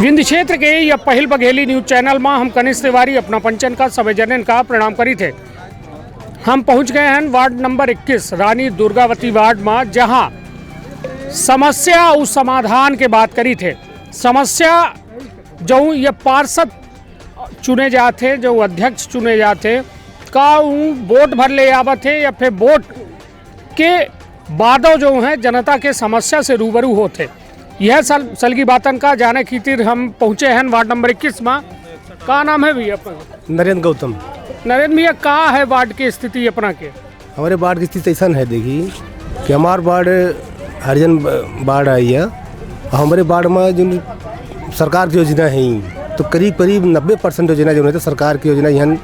विंध्य क्षेत्र के या पहिल बघेली न्यूज चैनल में हम कनिष्ठ तिवारी अपना पंचन का सभी जनन का प्रणाम करी थे। हम पहुंच गए हैं ward number 21 Rani Durgavati ward में, जहां समस्या उस समाधान के बात करी थे। समस्या जो ये पार्षद चुने जाते, जो अध्यक्ष चुने जाते का वोट भर ले आवत है या फिर वोट के बादों जो हैं जनता के समस्या से रूबरू होते। यह सल की बातन का जाने की तीर हम पहुंचे हैं वार्ड नंबर 21 में। का नाम है भैया अपना? नरेंद्र गौतम। नरेंद्र भैया, का है वार्ड की स्थिति अपना के? हमारे वार्ड की स्थिति ऐसा है, देखिए कि हमारे वार्ड हरिजन वार्ड आई है। हमारे वार्ड में जो सरकार की योजना है तो करीब 90% योजना जो है तो सरकार की योजना यहाँ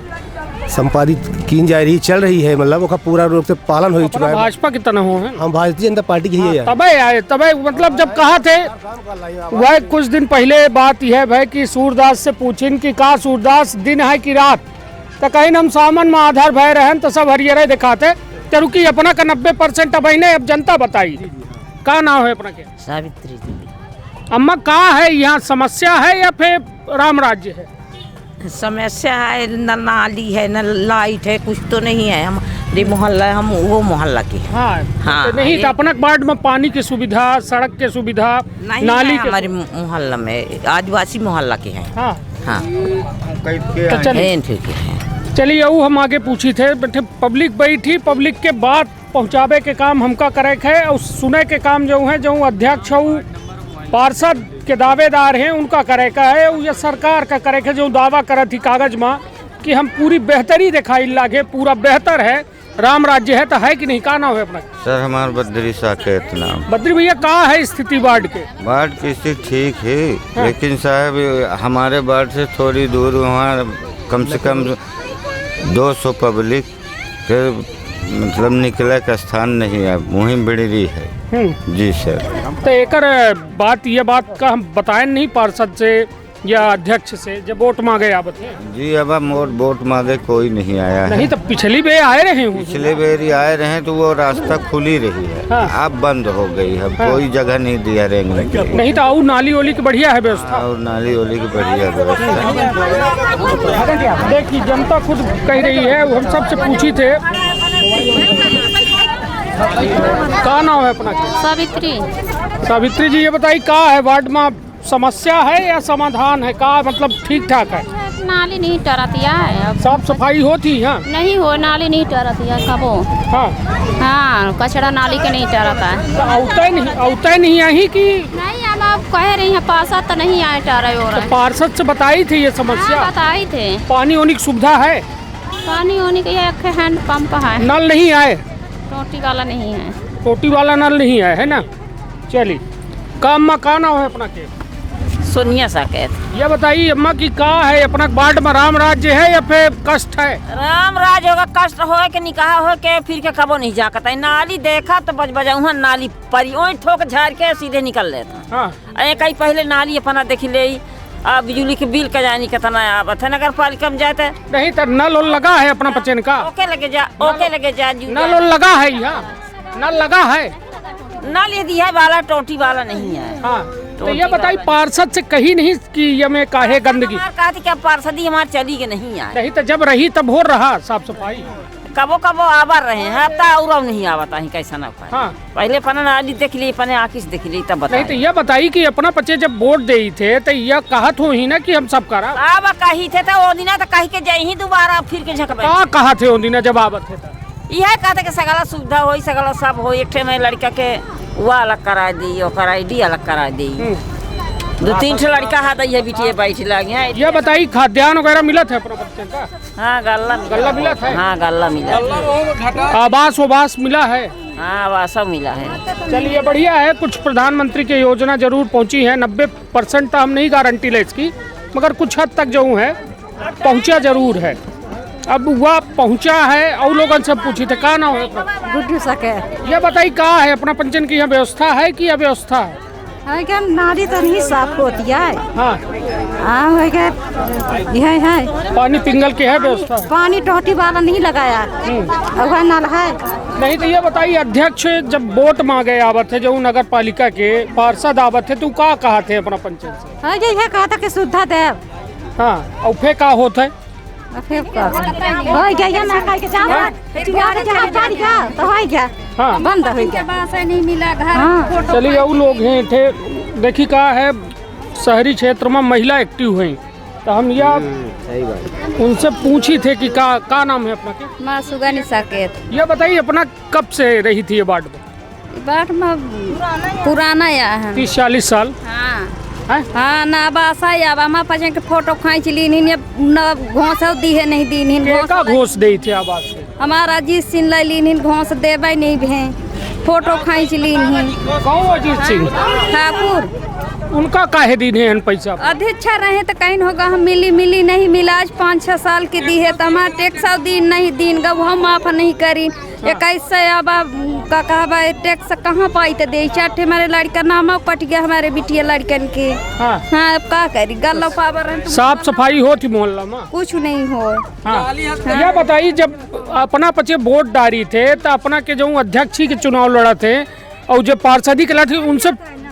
संपादित की जा रही, चल रही है। मतलब उसका पूरा रूप से पालन हो चुका है। भाजपा कितना हो है? हम भारतीय जनता पार्टी की ही है। तबे मतलब जब कहा थे वह कुछ दिन पहले बात यह है कि सूरदास से पूछिन कि का सूरदास दिन है कि रात, तो कहीं हम सामन में आधार भय रहे तो सब हरियर दिखाते तो रुकी अपना का 90% अब अब जनता बताई। का नाम है अपना के? सावित्री जी। अम्मा, का है यहाँ समस्या है या फिर राम राज्य है? समस्या है, न नाली है न लाइट है, कुछ तो नहीं है। हमारे मोहल्ला, हम वो मोहल्ला के हैं। हाँ, तो नहीं तो अपना वार्ड में पानी की सुविधा, सड़क की सुविधा, नाली के हमारे मोहल्ला में आदिवासी मोहल्ला के हैं। हाँ हाँ, तो चलिए वो हम आगे पूछी थे। बैठे पब्लिक बैठी, पब्लिक के बात पहुँचावे के काम हमका करे है और सुने के काम जो है, जो अध्यक्ष हो पार्षद के दावेदार हैं उनका करे का है, या सरकार का करे है जो दावा करे थी कागज में कि हम पूरी बेहतरी दिखाई लागे, पूरा बेहतर है, राम राज्य है, तो है कि नहीं? का नाम है अपना? सर हमारा बद्री साकेत नाम। बद्री भैया, कहाँ है स्थिति वार्ड के? वार्ड की स्थिति ठीक है, लेकिन साहब हमारे वार्ड से थोड़ी दूर वहाँ कम से कम 200 पब्लिक के मतलब निकले का स्थान नहीं है, वहीं बिड़री है। जी सर। तो एक बात का हम बताएं नहीं पार्षद से या अध्यक्ष से जब वोट मांगे आप? जी अब वोट मांगे कोई नहीं आया है। नहीं तो पिछली बेर आए रहे हैं। पिछले बेर आए रहे तो वो रास्ता खुली रही है। हाँ। अब बंद हो गई है। हाँ। कोई जगह नहीं दिया रेंगने के लिए। नहीं तो और नाली ओली की बढ़िया है व्यवस्था। और नाली ओली की बढ़िया व्यवस्था। देखिए जनता खुद कह रही है, हम सबसे पूछी थे। का नाम है अपना? सावित्री। सावित्री जी, ये बताइए का है वार्ड में समस्या है या समाधान है? का मतलब ठीक ठाक है? नाली नहीं टरतिया है। साफ सफाई होती है? नहीं हो, नाली नहीं टरतिया कबो। हाँ, कचरा नाली के नहीं टरता है। औते नहीं यही की नहीं, हम आप कह रही हैं पार्षद तो नहीं आए टरे हो रहे। पार्षद से बताई थी ये समस्या? हाँ, बताई थे। पानी होने की सुविधा है? पानी होने के एक हैंड पंप है। नल नहीं आए? टोटी वाला नहीं है। टोटी वाला नल नहीं है ना? चलिए, काम में का नाम है अपना के? सोनिया साकेत। ये बताइए अम्मा की का है अपना वार्ड में राम राज्य है या फिर कष्ट है? राम राज होगा, कष्ट हो के निकाह हो के फिर के कबो नहीं जाकत है। नाली देखा तो बजाऊ नाली परी ओई ठोक झाड़ के सीधे निकल लेता। हाँ। कई पहले नाली अपना देख ले, बिजली के बिल का जानी कितना आवत है। नगर पालिका में जाते नहीं तो नल लगा है अपना पचन का? ओके लगे जा नल लगा है यहाँ? नल लगा है? नल यदि है वाला, टोटी वाला नहीं है। हाँ, तो ये बताइए पार्षद से कही नहीं कि ये में काहे गंदगी? कहा थी क्या पार्षदी हमारे चली के नहीं आए? नहीं तो जब रही तब हो रहा साफ सफाई। कबो आवर रहे हैं, अब तो और नहीं आवता है कैसा ना पाए। हाँ। पहले पना नाली देख ली, पने आकिस देख ली तब बताइए। नहीं तो ये बताइए कि अपना बच्चे जब वोट दे थे तो ये कहत हो ही ना कि हम सब करा? अब कही थे तो वो दिना तो कही के जाई ही दोबारा फिर के झक का कहा थे वो दिना जब आवत थे? यह कहते कि सगला सुविधा हो, सगला सब हो। एक में लड़का के वो अलग करा दी, ओकर ID अलग करा दी। 2-3 लड़का हाथ ये बिटिया बैठ लगे। ये बताइए खाद्यान्न वगैरह मिला था अपना बच्चे का? हाँ, गल्ला मिला था। हाँ, गल्ला मिला। आवास मिला है? हाँ, आवास मिला है। चलिए बढ़िया है। कुछ प्रधानमंत्री की योजना जरूर पहुंची है। 90% तो हम नहीं गारंटी ले इसकी, मगर कुछ हद तक जो है पहुंचा जरूर है। अब वह पहुंचा है और लोगों से पूछी थे का नाम है? गुड्डू साकेत। ये बताइए का है अपना पंचन की यहाँ व्यवस्था है कि अव्यवस्था है? क्या नाली तो नहीं साफ होती है। हाँ। हाँ हो गया यह है पानी पिंगल की है व्यवस्था? पानी टोटी वाला नहीं लगाया वह नल है नहीं तो ये बताइए, अध्यक्ष जब वोट मांगे आवत है जो नगर पालिका के पार्षद आवत है तू का कहा थे अपना पंचायत से? हाँ यह कहा था कि सुविधा देव। हाँ और फिर का होता है? फिर का हो गया ये ना कह के जा तो हो गया हाँ बंद हो गया नहीं मिला घर। चलिए वो लोग हैं थे देखी का है शहरी क्षेत्र में महिला एक्टिव हुई तो हम यह उनसे पूछी थे कि का नाम है अपना के? माँ सुगनी साकेत। ये बताइए अपना कब से रही थी ये वार्ड में? बाट में पुराना या है 30-40 साल हाँ है? हाँ ना बासा या बामा पजे के फोटो खींच ली नहीं न घोंस दी है नहीं दी नहीं का घोष दी थी आवाज से? हमारा अजीत सिंह लै ली नहीं घोंस देवे नहीं भे फोटो खींच ली नहीं। कौन अजीत सिंह ठाकुर उनका काहे दी है पैसा? अध्यक्ष रहे तो कहीं होगा हम मिली नहीं मिला आज 5-6 साल की दी है तो हमारा टैक्स दिन नहीं दिन गब हम माफ नहीं करी 21 अब का कहबा टैक्स कहाँ पाई तो दे 4 हमारे लड़का नाम कट गया हमारे बिटिया लड़कन के। हाँ अब का करी गल पावर साफ सफाई होती मोहल्ला में? कुछ नहीं हो। हाँ यह बताइए जब अपना पचे वोट डाली थे तो अपना के जो अध्यक्ष के चुनाव लड़ा थे और जो पार्षदी के लड़े उनसे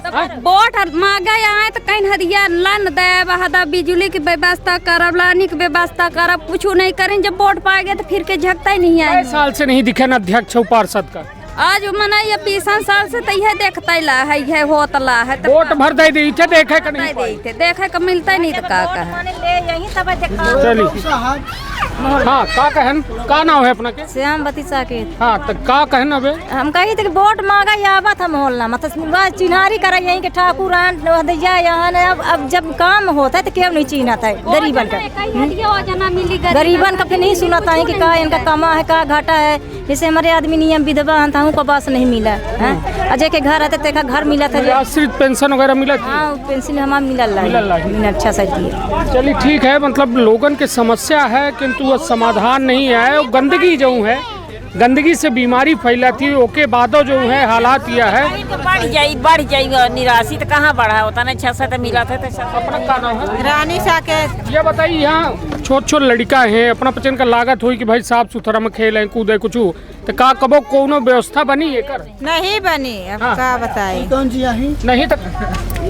वोट मांगा आए तो कहीं हदिया लन दे बिजली की व्यवस्था करब लानी की व्यवस्था करब कुछ नहीं करें जब वोट पा गए तो फिर के झकता ही नहीं आए। साल से नहीं दिखे न अध्यक्ष पार्षद का? आज मना ये 20 साल से तो यह देखता ही ला है होतला है तो वोट भर दे दी थे देखे का नहीं देखे का मिलता ही नहीं तो का चलिए हाँ का कहन का नाम है अपना के? श्यामवती साकेत। हाँ तो का कहन अबे हम कही थे कि वोट मांगा आवा था मोहल्ला मतलब चिन्हारी करे यहीं के ठाकुर अब जब काम होता है तो क्यों नहीं चिन्हा था गरीबन का गरीबन का फिर नहीं सुना था कि का इनका कमा है का घाटा है। जैसे हमारे आदमी नियम विधवा था उनको बस नहीं मिला है अजय के घर आते तो घर मिला था आश्रित पेंशन वगैरह मिला था? हाँ पेंशन हमारा मिला अच्छा सा दिया। चलिए ठीक है मतलब लोगन के समस्या है किंतु वह समाधान नहीं है। गंदगी जो है गंदगी से बीमारी फैलाती ओके बादो जो है हालात यह है बढ़ जाएगी निराशी तो कहाँ बढ़ा होता ना 6 तो मिला था तो अपना का नाम है? रानी साकेत। ये बताइए यहाँ छोट लड़का है अपना पचन का लागत हुई कि भाई साफ सुथरा में खेले कूदे कुछ तो का कबो कोनो व्यवस्था बनी है कर? नहीं बनी अब का बताई नहीं तो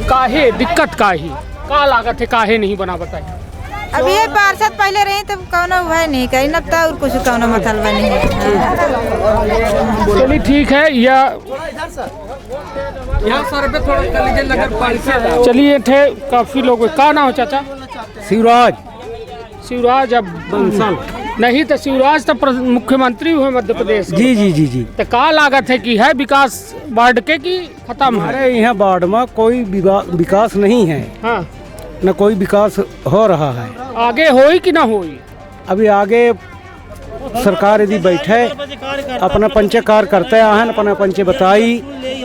काहे दिक्कत का लागत है काहे नहीं बना बताइए? अभी ये पार्षद पहले रही तो कौनो है नहीं कहीं न तो कुछ कौनो मतलब नहीं। चलिए ठीक है यह सर पे थोड़ा कर लीजिए नगर पालिका। चलिए थे काफी लोग का नाम चाचा? शिवराज अब बंसल नहीं तो शिवराज तो मुख्यमंत्री हुए मध्य प्रदेश। जी तो का लागत है कि है विकास वार्ड के की खत्म है? अरे यहाँ वार्ड में कोई विकास नहीं है। हाँ न कोई विकास हो रहा है। आगे होई कि ना होई? अभी आगे सरकार यदि बैठे अपना पंच कार्य करते हैं अपना पंच बताई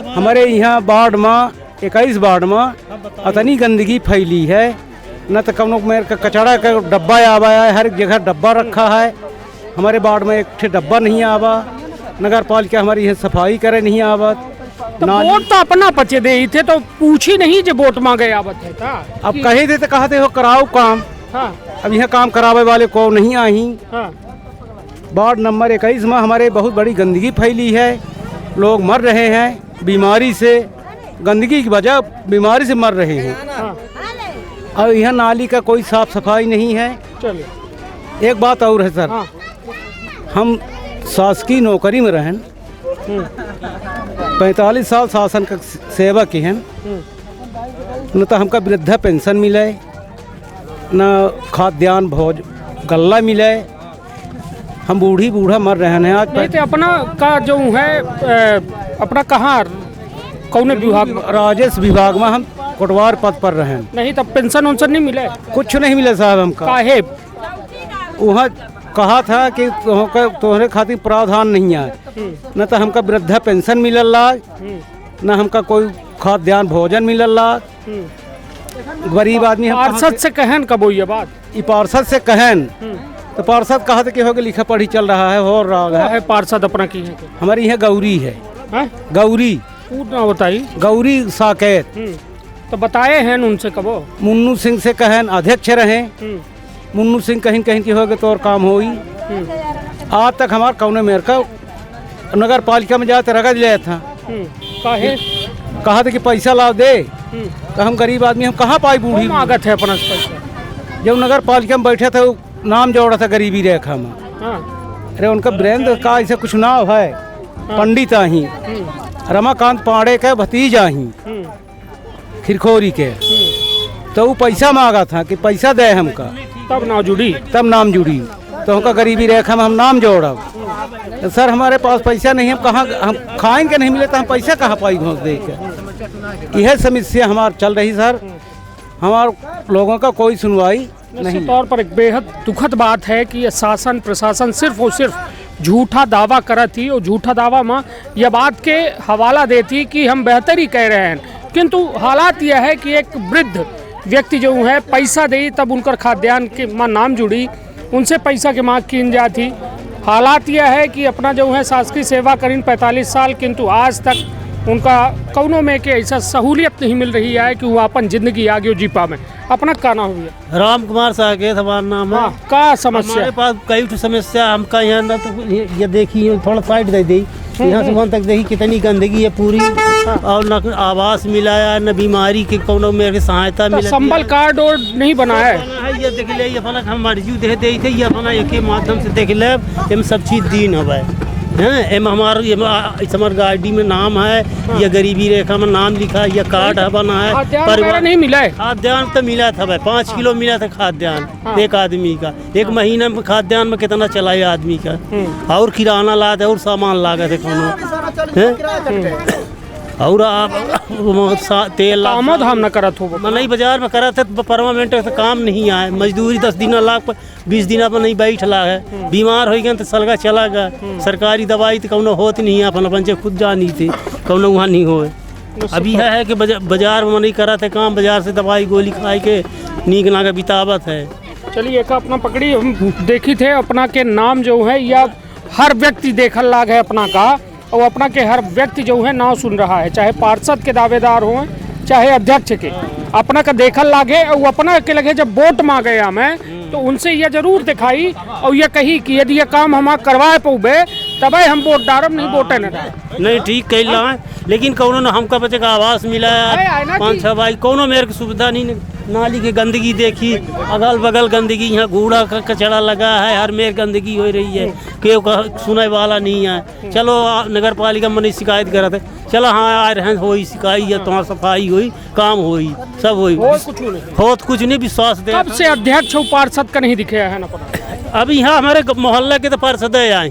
हमारे यहाँ वार्ड में 21 वार्ड में इतनी गंदगी फैली है न तो कौनो मेरे का कचरा का डब्बा आवा है हर जगह डब्बा रखा है। हमारे वार्ड में एक डब्बा नहीं आवा नगर पालिका हमारी यहाँ सफाई करे नहीं आवत। तो वोट तो अपना पचे दे थे तो पूछी नहीं जो वोट मांगे आवत है था? अब कहे थे तो कहते हो कराओ काम। हाँ अब यहाँ काम करावे वाले को नहीं आई। हाँ वार्ड नंबर 21 में हमारे बहुत बड़ी गंदगी फैली है। लोग मर रहे हैं बीमारी से गंदगी की वजह बीमारी से मर रहे हैं। हाँ और यहाँ नाली का कोई साफ सफाई नहीं है। चलिए एक बात और है सर। हाँ हम शासकीय नौकरी में रहें 45 साल शासन का सेवा की हैं न तो हमका वृद्धा पेंशन मिले न खाद्यान्न भोज गल्ला मिले। हम बूढ़ा मर रहे हैं आज। नहीं तो अपना का जो है अपना कहाँ कौन विभाग? राजस्व विभाग में हम कोटवार पद पर रहे। नहीं तो पेंशन उनसन नहीं मिले? कुछ नहीं मिले साहब हमका। काहे? वहाँ कहा था कि तोहरे खातिर प्रावधान नहीं है न तो हमका वृद्धा पेंशन मिलल ला न हमका कोई खाद्यान्न भोजन मिलल ला। गरीब आदमी पार्षद से कहन कब ये बात? ये पार्षद से कहन तो पार्षद कहा कि हो लिखा पढ़ी चल रहा है हो रहा है। पार्षद अपना की है? हमारी यहाँ गौरी है। है? गौरी बताइए। गौरी साकेत। तो बताए हैं उनसे कबो? मुन्नू सिंह से कहन अध्यक्ष रहे, मुन्नू सिंह कहीं कहीं की हो गए तो और काम होई। आज तक हमार कौने मेयर का नगर पालिका में जाते रगड़ लिया था। काहे? कहा था कि पैसा ला दे, तो हम गरीब आदमी हम कहाँ पाई बूढ़ी मांगत है अपना पैसा। जब नगर पालिका में बैठे थे नाम जोड़ा था गरीबी रेखा में। अरे उनका ब्रेन का ऐसा कुछ नाम है, पंडित आही रमाकांत पांडे के भतीजा ही खिरखोरी के, तो वो पैसा मांगा था कि पैसा दे हमका, तब नाम जुड़ी। तो हमका गरीबी रेखा में हम नाम जोड़ा। तो सर हमारे पास पैसा नहीं, हम कहाँ हम खाएंगे नहीं मिले तो हम पैसा कहाँ पाई घोंस दे के। यह समस्या हमार चल रही सर, हमार लोगों का कोई सुनवाई नहीं। तौर पर एक बेहद दुखद बात है कि ये शासन प्रशासन सिर्फ और सिर्फ झूठा दावा करती और झूठा दावा में यह बात के हवाला देती कि हम बेहतरी कह रहे हैं, किंतु हालात यह है कि एक वृद्ध व्यक्ति जो है पैसा दे तब उनकर खाद्यान्न के मां नाम जुड़ी, उनसे पैसा की मांग की जाती। हालात यह है कि अपना जो है शासकीय सेवा करीन 45 साल, किंतु आज तक उनका कौनों में के ऐसा सहूलियत नहीं मिल रही है कि वो अपन जिंदगी आगे जीपा में। अपना का नाम हुआ? राम कुमार साकेत हमारा नाम है। का समस्या? हमारे पास कई समस्या हमका यहाँ ना, तो ये देखिए थोड़ा साइड दे दी, यहाँ से वहाँ तक देखी कितनी गंदगी है पूरी, और न आवास मिला है न बीमारी के कोनो मेरे सहायता मिला। संबल कार्ड और नहीं बना है? ये देख ले, ये अपना हम मर्जी दे दे थे, ये अपना एक माध्यम से देख ले, एम सब चीज दीन हवे हैं। एम हमारा हमारे गाड़ी में नाम है, ये गरीबी रेखा में नाम लिखा है, ये कार्ड है बना है। परिवार नहीं मिला है? खाद्यान्न तो मिला था भाई, 5 किलो मिला था खाद्यान्न एक आदमी का। एक महीने में खाद्यान्न में कितना चलाए आदमी का, और किराना ला दे और सामान लागत है कोनो, और तेल काम धाम न करत हो नहीं बाजार में करत है, परमानेंट तो काम नहीं आए। मजदूरी 10 दिन लाख 20 दिन पर नहीं बैठला है, बीमार हो गया तो सलगा चला गया। सरकारी दवाई तो कौनो होत नहीं है, अपन पंचे खुद जानी थी कौनो वहाँ नहीं होए। अभी है कि बाजार में नहीं करा थे काम, बाजार से दवाई गोली खाए के नीक नागा बितावत है। चलिए एक अपना पकड़ी, हम देखी थे अपना के नाम जो है या हर व्यक्ति देखल लाग है अपना का, और अपना के हर व्यक्ति जो है नाम सुन रहा है, चाहे पार्षद के दावेदार हो चाहे अध्यक्ष के, अपना का देखल लागे। और अपना के लगे जब वोट मांगे हमें तो उनसे यह जरूर दिखाई और ये कही कि यदि ये काम हम करवाए पौबे तब हम वोट डारम, नहीं वोटे नहीं ठीक कह रहा है। लेकिन कौनो न हमका बच्चे का आवास मिला है 5-6 भाई, कौनो मेरे को सुविधा नहीं। नाली की गंदगी देखी, अगल बगल गंदगी, यहाँ कूड़ा का कचरा लगा है, हर मेर गंदगी हो रही है, क्यों सुनाई वाला नहीं है। चलो नगर पालिका में नहीं शिकायत करा थे, चलो हाँ आ रहे हो शिकायत या तुम्हारा सफाई हुई, काम हुई, सब हुई, होत कुछ नहीं। विश्वास दे कब से अध्यक्ष पार्षद का नहीं दिखे है ना? अभी यहाँ हमारे मोहल्ले के तो पार्षद है यहाँ,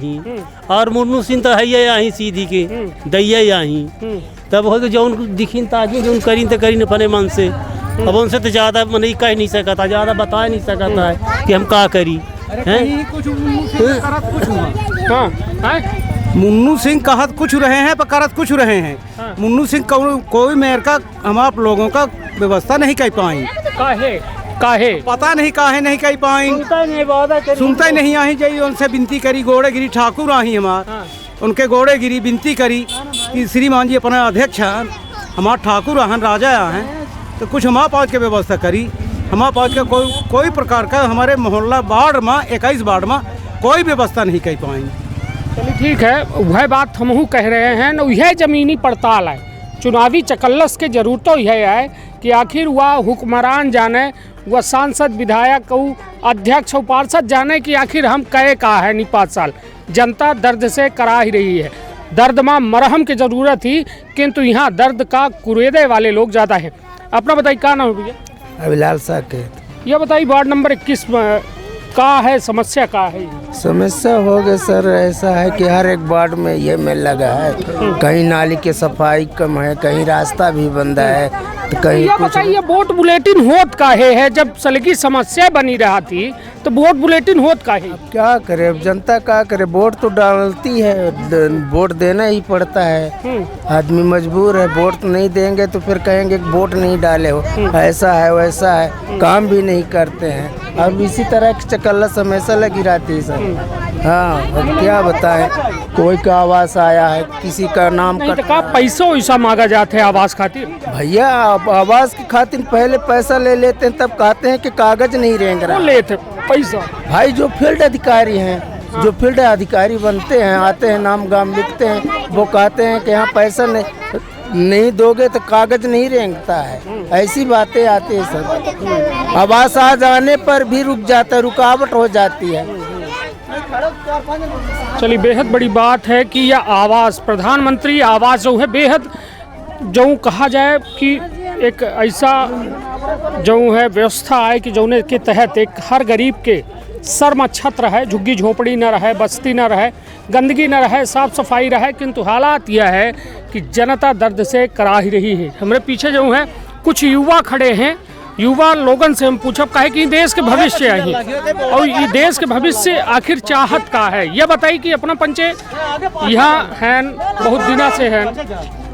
और मुन्नू सिंह तो है यहाँ सीधी के दैया यहाँ, तब हो जो दिखीन ताकि जो करीन तो करीन अपने मन से। अब उनसे तो ज़्यादा नहीं कह नहीं सकता, ज़्यादा बता नहीं सकता है कि हम क्या करी हैं। मुन्नू सिंह कहत कुछ रहे हैं पर करत कुछ रहे हैं। मुन्नू सिंह कोई मेयर का हम आप लोगों का व्यवस्था नहीं कर पाई। काहे पता नहीं काहे नहीं कर पाई, सुनता ही नहीं आई। जाइए उनसे विनती करी, गोड़ेगिरी ठाकुर आई हमार, उनके गोड़ेगिरी विनती करी कि श्रीमान जी अपना अध्यक्ष हैं, हमार ठाकुर आहन राजा हैं, तो कुछ हमारे पास के व्यवस्था करी। हमारे पास का कोई प्रकार का हमारे मोहल्ला वार्ड में 21 वार्ड में कोई व्यवस्था नहीं कर पाई। चलिए ठीक है, वह बात हमहू कह रहे हैं न, यह जमीनी पड़ताल है, चुनावी चकल्लस के जरूरत तो यह है कि आखिर वह हुक्मरान जाने, वह सांसद विधायक अध्यक्ष और पार्षद जाने कि आखिर हम कहे का है। नहीं 5 साल जनता दर्द से करा ही रही है, दर्द में मरहम की जरूरत थी, किंतु यहाँ दर्द का कुरेदे वाले लोग ज़्यादा हैं। अपना बताइए क्या नाम है भैया? अभिलाल साकेत। यह बताइए वार्ड नंबर 21 का है, समस्या का है? समस्या हो गया सर, ऐसा है कि हर एक वार्ड में ये में लगा है, कहीं नाली की सफाई कम है, कहीं रास्ता भी बंद है, तो कहीं ये बताइए वोट बुलेटिन होत काहे है? जब सलगी समस्या बनी रहा थी तो वोट बुलेटिन होत काहे? क्या करे अब जनता, क्या करे, वोट तो डालती है, वोट देना ही पड़ता है, आदमी मजबूर है। वोट नहीं देंगे तो फिर कहेंगे वोट नहीं डाले हो, ऐसा है वैसा है, काम भी नहीं करते हैं। अब इसी तरह की चकल्ला हमेशा लगी रहती है सर। हाँ अब क्या बताएं, कोई का आवास आया है, किसी का नाम नहीं तो का पैसा वैसा मांगा जाते है आवास खातिर? भैया आप आवास की खातिर पहले पैसा ले लेते हैं, तब कहते हैं कि कागज नहीं रेंग रहा। लेते पैसा भाई जो फील्ड अधिकारी हैं, जो फील्ड अधिकारी बनते हैं, आते हैं, नाम गाम लिखते हैं, वो कहते हैं कि यहाँ पैसा नहीं दोगे तो कागज नहीं रेंगता है। ऐसी बातें आती है सर। आवास आ जाने पर भी रुक जाता है, रुकावट हो जाती है। चलिए, बेहद बड़ी बात है कि यह आवास, प्रधानमंत्री आवास जो है, बेहद जो कहा जाए कि एक ऐसा जो है व्यवस्था है कि जौने के तहत एक हर गरीब के सर में छत रहे, झुग्गी झोपड़ी न रहे, बस्ती न रहे, गंदगी न रहे, साफ सफाई रहे। किंतु हालात यह है कि जनता दर्द से करा ही रही है। हमारे पीछे जो है कुछ युवा खड़े हैं, युवा लोगन से हम पूछब काहे कि देश के भविष्य है और ये देश के भविष्य आखिर चाहत का है। यह बताई कि अपना पंचे यहाँ हैं बहुत दिना से हैं,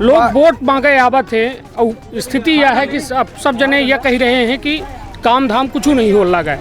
लोग वोट मांगे आवत है और स्थिति यह है कि सब जने यह कह रहे हैं कि काम धाम कुछ नहीं हो लगा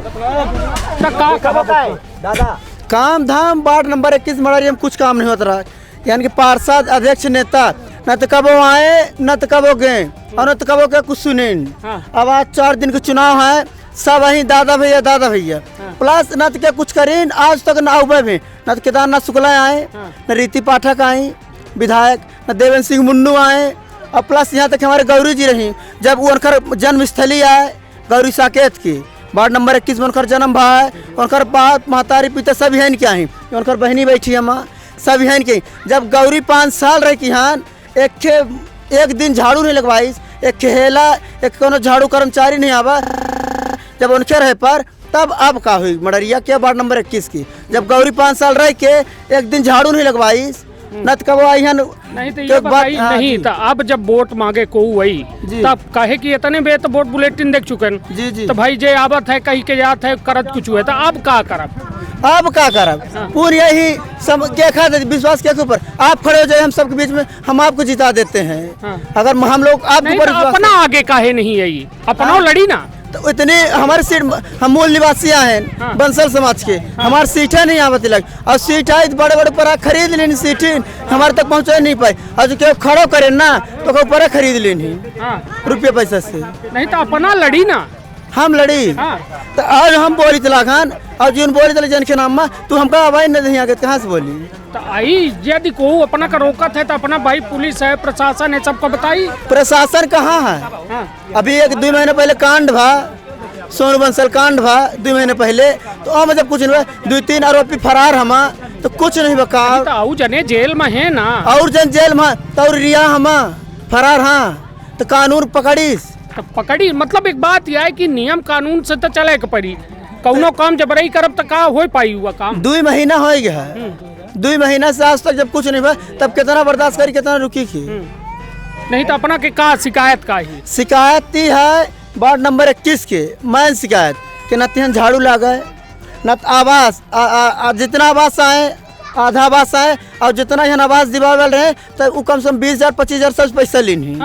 काम धाम वार्ड नंबर 21 मड़ारी में कुछ काम नहीं होता रहा। यानी कि पार्षद, अध्यक्ष, नेता न तो कब वो आए, न तो कब वो गए और न तो कब वो क्या कुछ सुने। अब आज 4 दिन के चुनाव है, सब वही दादा भैया प्लस न तो क्या कुछ करें। आज तक न उबे में न तो केदारनाथ शुक्ला आए, न रीति पाठक आई विधायक, न देवेंद्र सिंह मुन्नू आए, और प्लस यहाँ तक हमारे गौरी जी रही। जब उनकर जन्म स्थली आए गौरी साकेत की, वार्ड नंबर 21 में उनकर जन्म भाई, उनकर बाप महतारी पिता सब हैं क्या ही, उनकर बहनी बैठी है माँ, सब हैं के। जब गौरी 5 साल रही कि हाँ एक दिन झाड़ू नहीं लगवाई, एक खेला, एक कोनो झाड़ू कर्मचारी नहीं आवा जब उनके रहे पर, तब अब का हुई मडरिया के वार्ड नंबर 21 की। जब गौरी 5 साल रह के एक दिन झाड़ू नहीं लगवाई, न तो कब आई नहीं तो ये बताई नहीं था। अब जब वोट मांगे को वही तब कहे कि इतने बे तो वोट बुलेटिन देख चुके जी जी, तो भाई जे आवत है कहीं के जात है करत कुछ हुआ, तो अब का करब? अब का करब? पूरी यही सब क्या खा दे, विश्वास के ऊपर आप खड़े हो जाए हम सबके बीच में, हम आपको जिता देते हैं। अगर हम लोग आपके ऊपर अपना आगे काहे नहीं आई, अपना लड़ी ना। तो इतने हमारे सीट, हम मूल निवासियाँ हैं बंसल समाज के, हमारे सीटें नहीं आवत लग, और सीट आई बड़े बड़े पर खरीद लेनी, सीटें हमारे तक पहुँचा नहीं पाई, और जो क्यों खड़ो करे ना तो क्यों पर खरीद लेनी रुपये पैसा से। नहीं तो अपना लड़ी ना, हम लड़ी। तो आज हम बोली चला खान और जिन बोली चले जन के नाम में, तू हमका आवाज नहीं आगे कहाँ से बोली? तो आई यदि को अपना का रोकत है तो अपना भाई पुलिस है, प्रशासन है, सबको बताई। प्रशासन कहाँ है? अभी 1-2 महीने पहले कांड भा, सोनू बंसल कांड भा 2 महीने पहले, तो अब जब कुछ नहीं, 2-3 आरोपी फरार हमा, तो कुछ नहीं बका। तो जने जेल में है ना, और जन जेल में तो रिया हमा फरार, हाँ तो कानून पकड़ीस। तो पकड़ी मतलब एक बात यह है कि नियम कानून से तो चले के पड़ी, कौनो काम जबरई करब तो का हो पाई हुआ काम। 2 महीना हो गया है, 2 महीना से आज तक जब कुछ नहीं हुआ, तब कितना बर्दाश्त करी, कितना रुकी की। नहीं तो अपना के का शिकायत का ही शिकायत ही है वार्ड नंबर 21 के मैन शिकायत कि न तिहन झाड़ू लागे, न आवास, जितना आवास आए आधा आवास आए, और जितना यहाँ आवास दिवावल रहे तो वो कम से कम 20,000-25,000 सब पैसा लेनी।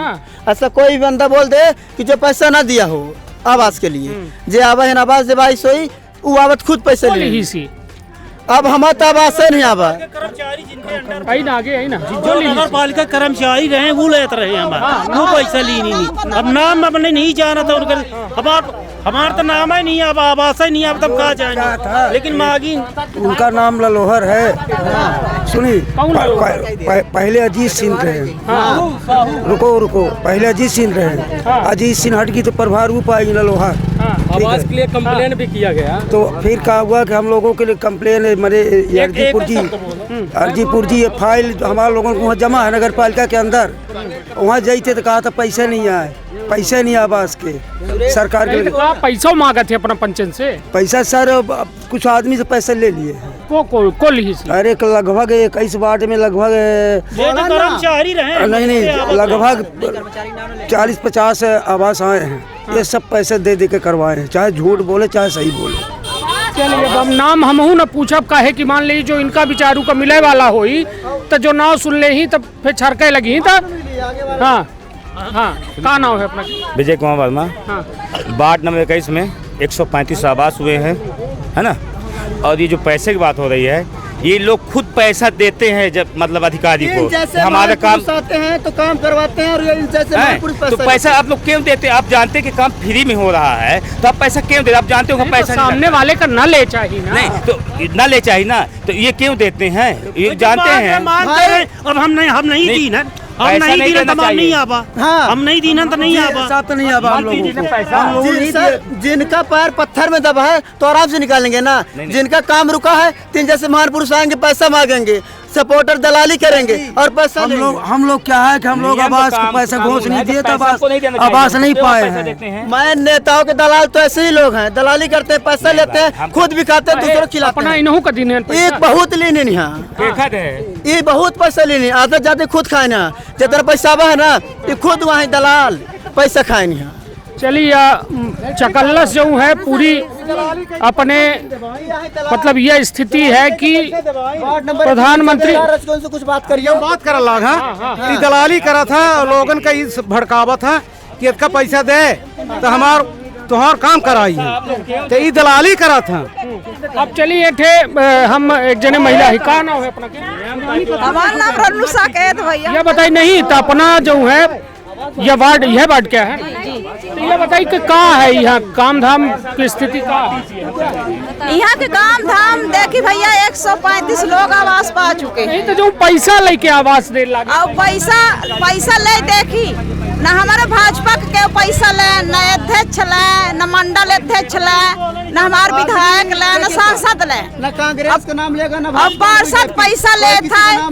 ऐसा कोई बंदा बोल दे कि जो पैसा ना दिया हो आवास के लिए, जे आवा है आवास दिवाई सोई वो आवत खुद पैसा ले। अब हमारे तो आवास नहीं आवा, जो नगर पालिका कर्मचारी रहे वो लेते रहे हमारे, वो पैसा ली नहीं। अब नाम अपने नहीं जाना था उनका, हमारा तो नाम ही नहीं, अब आवास ही नहीं, अब तब कहाँ जाएंगे। लेकिन मागी उनका नाम ललोहर है। सुनी पहले अजीत सिंह रहे, रुको पहले अजीत सिंह रहे, अजीत सिंह हट गई तो प्रभार रूप आई ललोहर। आवास के लिए कंप्लेन भी किया गया, तो फिर क्या हुआ कि हम लोगों के लिए कंप्लेन मेरे अर्जीपुर जी ये फाइल हमारे लोगों को वहाँ जमा है नगर पालिका के अंदर, वहाँ जाते तो कहा था पैसे नहीं आए, पैसे नहीं आवास के सरकार के पैसा मांगा थे अपना पंचन से। पैसा सर कुछ आदमी से पैसे ले लिए को ली। अरे लगभग 21 वार्ड में लगभग कर्मचारी रहे, नहीं लगभग 40-50 आवास आए हैं। ये सब पैसे दे के करवाए हैं, चाहे झूठ बोले चाहे सही बोले। चलिए अब नाम हमहू न पूछब काहे कि मान ली जो इनका विचारू का मिले वाला होई तो जो नाम सुन ले ही तब फिर छरके लगी तब। हाँ का नाम है अपना? विजय कुमार वर्मा। वार्ड नंबर 21 में 135 आवास हुए हैं, है ना। और ये जो पैसे की बात हो रही है, ये लोग खुद पैसा देते हैं जब मतलब अधिकारी को हमारा काम आते हैं तो काम करवाते हैं और ये जैसे तो पैसा आप लोग क्यों देते हैं? आप जानते हैं कि काम फ्री में हो रहा है तो आप पैसा क्यों देते? आप जानते हो पैसा सामने वाले का न ले चाहिए ना, नहीं तो न ले चाहिए ना, तो ये क्यों देते हैं? ये जानते हैं अब हम नहीं दी ना, हम नहीं दी ना तमाम नहीं आबा, हम नहीं दी ना तो नहीं आबा, साथ नहीं आबा हम लोगों। जिनका पैर पत्थर में दबा है तो आराम से निकालेंगे ना, जिनका काम रुका है तीन जैसे महान पुरुष आएंगे पैसा मांगेंगे, सपोर्टर दलाली करेंगे और पैसा हम लोग क्या है कि हम लोग आवास को पैसा घोष नहीं दिए तो आवास नहीं पाए हैं। मैं नेताओं के दलाल तो ऐसे ही लोग हैं, दलाली करते हैं, पैसा लेते हैं, खुद भी खाते हैं, दूसरों को खिलाते हैं। इन्हों का दिन है एक बहुत लेने नहीं, ये बहुत पैसा लेने आते जाते खुद खाए ना, जितना पैसा है ना ये खुद वहाँ दलाल पैसा खाए नहीं। चलिए चकल्लस जो है पूरी अपने मतलब यह स्थिति है कि प्रधानमंत्री से कुछ बात करिए, बात करा लाग है दलाली करा था लोगन का इस भड़कावा था कि इसका पैसा दे तो हमार तुहार काम कराई है तो ये दलाली करा था। अब चलिए थे हम एक जने महिला ही का नाम है अपना? हमारा नाम रनुषा कहत भैया। ये बताइए नहीं तो अपना जो है यह वार्ड क्या है? तो ये बताइए कि कहाँ है यहाँ काम धाम की स्थिति का? यहाँ के काम धाम देखी भैया 135 लोग आवास पा चुके हैं। नहीं तो जो पैसा लेके आवास दे लगे और पैसा ले देखी न हमारे भाजपा के पैसा ले, न अध्यक्ष ले, न मंडल अध्यक्ष ले, न हमारे विधायक ले, न सांसद ले, न कांग्रेस का नाम लेगा, न पार्षद पैसा ले था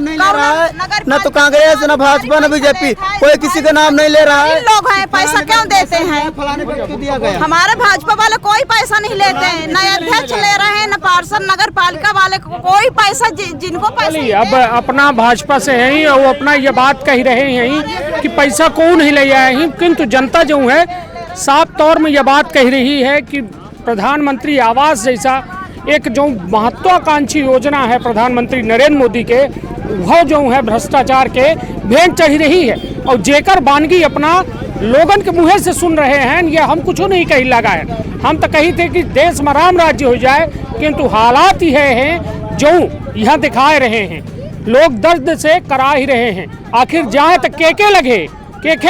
न तो कांग्रेस न भाजपा न बीजेपी, कोई किसी का नाम नहीं ले रहा है। लोग हैं पैसा क्यों देते हैं? दिया गया हमारे भाजपा वाले कोई पैसा नहीं लेते हैं, न अध्यक्ष ले रहे हैं, न पार्षद नगर पालिका वाले कोई पैसा जिनको पैसा। अब अपना भाजपा से है ही वो अपना ये बात कह रहे हैं कि पैसा कौन नहीं ले आए हैं, किंतु जनता जो है साफ तौर में यह बात कह रही है कि प्रधानमंत्री आवास जैसा एक जो महत्वाकांक्षी योजना है प्रधानमंत्री नरेंद्र मोदी के, वह जो है भ्रष्टाचार के भेंट चढ़ रही है और जेकर बानगी अपना लोगन के मुँह से सुन रहे हैं। ये हम कुछ नहीं कही लगा है, हम तो कही थे कि देश में राम राज्य हो जाए, किंतु हालात ही हैं जो यहाँ दिखा रहे हैं। लोग दर्द से करा ही रहे हैं, आखिर जाए तो केके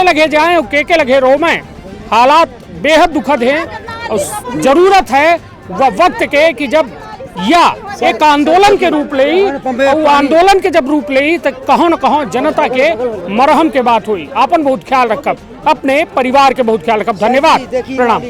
लगे जाएं और केके लगे रोमें। हालात बेहद दुखद हैं और जरूरत है वह वक्त के कि जब या एक आंदोलन के रूप ले और आंदोलन के जब रूप ले तो कहों न कहों जनता के मरहम के बात हुई। आपन बहुत ख्याल रखब, अपने परिवार के बहुत ख्याल रखब। धन्यवाद, प्रणाम।